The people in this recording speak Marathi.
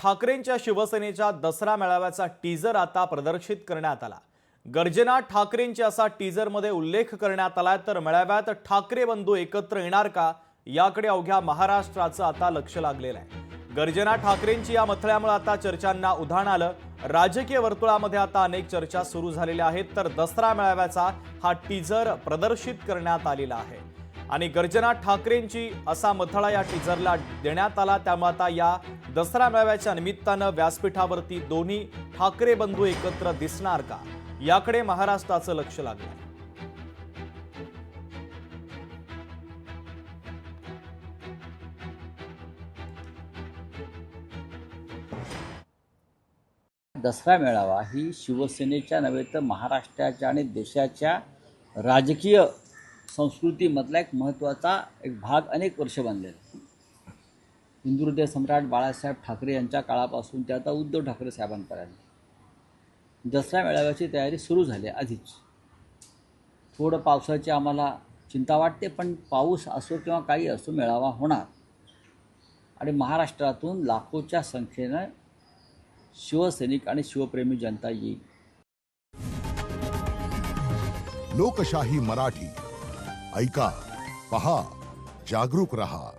ठाकरेंच्या शिवसेनेच्या दसरा मेळाव्याचा टीजर आता प्रदर्शित करण्यात आला। गर्जना ठाकरेंच्या असा टीजरमध्ये उल्लेख करण्यात आलाय। तर मेळाव्यात ठाकरे बंधू एकत्र येणार का याकडे अवघ्या महाराष्ट्राचं आता लक्ष लागलेलं आहे। गर्जना ठाकरेंची या मथळ्यामुळे आता चर्चांना उधाण आलं। राजकीय वर्तुळामध्ये आता अनेक चर्चा सुरू झालेल्या आहेत। तर दसरा मेळाव्याचा हा टीजर प्रदर्शित करण्यात आलेला आहे आणि गर्जना ठाकरेंची असा मथळा या टीजरला देण्यात आला। त्यामुळे आता या दसरा मेळाव्याच्या निमित्तानं व्यासपीठावरती दोन्ही ठाकरे बंधू एकत्र दिसणार का याकडे महाराष्ट्राचं लक्ष लागलं। दसरा मेळावा ही शिवसेनेच्या नव्हे तर महाराष्ट्राच्या आणि देशाच्या राजकीय संस्कृतीमधला एक महत्त्वाचा एक भाग अनेक वर्ष बनलेला। हिंदू हृदय सम्राट बाळासाहेब ठाकरे यांच्या काळापासून ते आता उद्धव ठाकरे साहेबांपर्यंत दसरा मेळाव्याची तयारी सुरू झाली आधीच। थोडं पावसाची आम्हाला चिंता वाटते, पण पाऊस असो किंवा काही असो मेळावा होणार आणि महाराष्ट्रातून लाखोच्या संख्येनं शिवसैनिक आणि शिवप्रेमी जनता येईल। लोकशाही मराठी ऐका, पहा, जागरूक रहा।